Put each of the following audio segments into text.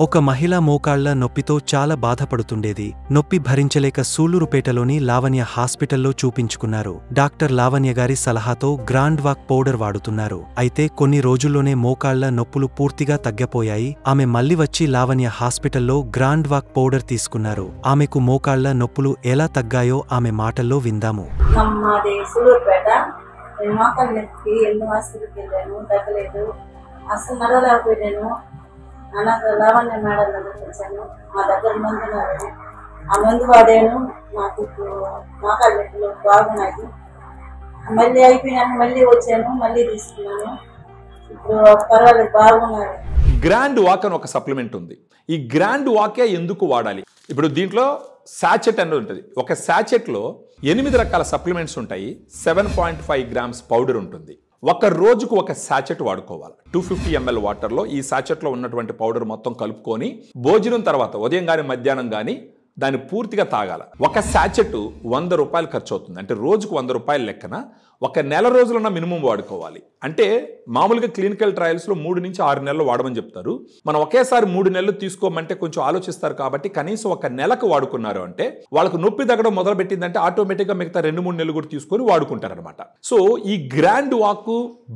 ఒక మహిళ మోకాళ్ల నొప్పితో చాలా బాధపడుతుండేది. నొప్పి భరించలేక సూళ్లూరుపేటలోని లావణ్య హాస్పిటల్లో చూపించుకున్నారు. డాక్టర్ లావణ్య గారి సలహాతో గ్రాండ్ వాక్ పౌడర్ వాడుతున్నారు. అయితే కొన్ని రోజుల్లోనే మోకాళ్ల నొప్పులు పూర్తిగా తగ్గపోయాయి. ఆమె మళ్లీ వచ్చి లావణ్య హాస్పిటల్లో గ్రాండ్ వాక్ పౌడర్ తీసుకున్నారు. ఆమెకు మోకాళ్ల నొప్పులు ఎలా తగ్గాయో ఆమె మాటల్లో విందాము. అసలు నడవలేకపోయాను. లావణ్య మేడం దగ్గరికి వచ్చాను. మా దగ్గర మందు ఉన్నారు. ఆ మందు వాడాను. నాకు మోకాళ్ళ నొప్పులు బాగున్నాయి. మళ్ళీ అయిపోయినాక మళ్ళీ వచ్చాను, మళ్ళీ తీసుకున్నాను. ఇప్పుడు పర్వాలేదు, బాగున్నారు. గ్రాండ్ వాక్ అని ఒక సప్లిమెంట్ ఉంది. ఈ గ్రాండ్ వాకే ఎందుకు వాడాలి? ఇప్పుడు దీంట్లో సాచెట్ అని ఉంటుంది. ఒక సాచెట్లో 8 రకాల సప్లిమెంట్స్ ఉంటాయి. 7.5 గ్రామ్స్ పౌడర్ ఉంటుంది. ఒక రోజుకు ఒక సాచెట్ వాడుకోవాలి. 250 ml వాటర్లో ఈ సాచెట్లో ఉన్నటువంటి పౌడర్ మొత్తం కలుపుకొని భోజనం తర్వాత ఉదయం కానీ మధ్యాహ్నం కానీ దాన్ని పూర్తిగా తాగాల. ఒక సాచెట్ 100 రూపాయలు ఖర్చు అవుతుంది. అంటే రోజుకు 100 రూపాయల లెక్కన ఒక నెల రోజులన్న మినిమం వాడుకోవాలి. అంటే మామూలుగా క్లినికల్ ట్రయల్స్లో 3 నుంచి 6 నెలలు వాడమని చెప్తారు. మనం ఒకేసారి 3 నెలలు తీసుకోమంటే కొంచెం ఆలోచిస్తారు. కాబట్టి కనీసం ఒక నెలకు వాడుకున్నారు అంటే వాళ్ళకు నొప్పి తగ్గడం మొదలు పెట్టిందంటే ఆటోమేటిక్గా మిగతా 2-3 నెలలు కూడా తీసుకొని వాడుకుంటారనమాట. సో ఈ గ్రాండ్ వాక్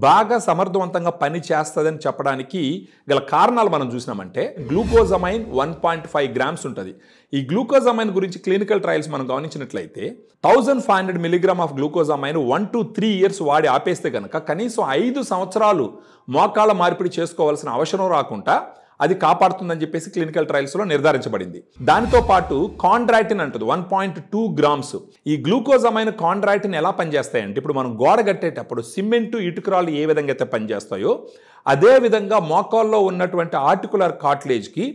బాగా సమర్థవంతంగా పని చేస్తుందని చెప్పడానికి గల కారణాలు మనం చూసినామంటే గ్లూకోజమైన్ 1.5 గ్రామ్స్ ఉంటుంది. ఈ గ్లూకోజమైన్ గురించి క్లినికల్ ట్రయల్స్ మనం గమనించినట్లయితే 1500 milligram of glucosamine 1 to 3 years వాడి ఆపేస్తే కనుక కనీసం 5 సంవత్సరాలు మోకాళ్ళ మార్పిడి చేసుకోవాల్సిన అవసరం రాకుండా అది కాపాడుతుందని చెప్పేసి క్లినికల్ ట్రయల్స్లో నిర్ధారించబడింది. దానితో పాటు కాండ్రాటిన్ అంటుంది 1.2 గ్రామ్స్. ఈ గ్లూకోజమైన్ కాండ్రాటిన్ ఎలా పనిచేస్తాయంటే ఇప్పుడు మనం గోడ కట్టేటప్పుడు సిమెంటు ఇటుకరాలు ఏ విధంగా అయితే పనిచేస్తాయో అదే విధంగా మోకాల్లో ఉన్నటువంటి ఆర్టికులర్ కార్టిలేజ్కి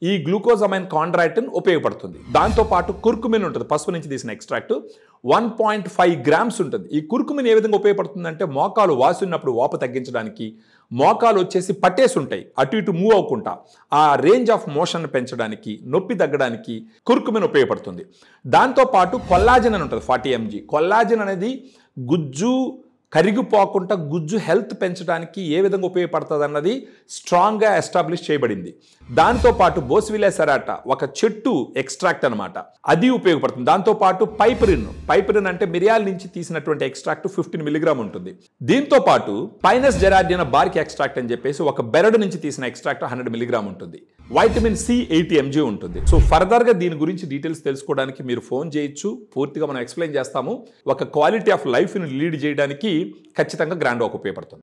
ఈ గ్లూకోజమైన్ కాండ్రాటిన్ ఉపయోగపడుతుంది. దాంతోపాటు కుర్కుమిన్ ఉంటుంది, పసుపు నుంచి తీసిన ఎక్స్ట్రాక్ట్ 1.5 గ్రామ్స్ ఉంటుంది. ఈ కుర్కుమిన్ ఏ విధంగా ఉపయోగపడుతుందంటే మోకాలు వాసినప్పుడు వాపు తగ్గించడానికి, మోకాలు వచ్చేసి పట్టేసి ఉంటాయి అటు ఇటు మూవ్ అవ్వకుండా ఆ రేంజ్ ఆఫ్ మోషన్ పెంచడానికి, నొప్పి తగ్గడానికి కుర్కుమిన్ ఉపయోగపడుతుంది. దాంతోపాటు కొల్లాజెన్ అని ఉంటుంది 40 mg. కొల్లాజెన్ అనేది గుజ్జు కరిగిపోకుండా గుజ్జు హెల్త్ పెంచడానికి ఏ విధంగా ఉపయోగపడుతుంది అన్నది స్ట్రాంగ్గా ఎస్టాబ్లిష్ చేయబడింది. దాంతోపాటు బోస్విలా సెరాటా ఒక చెట్టు ఎక్స్ట్రాక్ట్ అనమాట, అది ఉపయోగపడుతుంది. దాంతోపాటు పైపరిన్ అంటే మిరియాల నుంచి తీసినటువంటి ఎక్స్ట్రాక్ట్ 15 మిలీగ్రామ్ ఉంటుంది. దీంతో పాటు పైనస్ జెరార్డినా బార్క్ ఎక్స్ట్రాక్ట్ అని చెప్పేసి ఒక బెరడు నుంచి తీసిన ఎక్స్ట్రాక్ట్ 100 మిలీగ్రామ్ ఉంటుంది. వైటమిన్ సి 80 mg ఉంటుంది. సో ఫర్దర్గా దీని గురించి డీటెయిల్స్ తెలుసుకోవడానికి మీరు ఫోన్ చేయొచ్చు. పూర్తిగా మనం ఎక్స్ప్లెయిన్ చేస్తాము. ఒక క్వాలిటీ ఆఫ్ లైఫ్ని లీడ్ చేయడానికి ఖచ్చితంగా గ్రాండ్ వాక్ ఉపయోగపడుతుంది.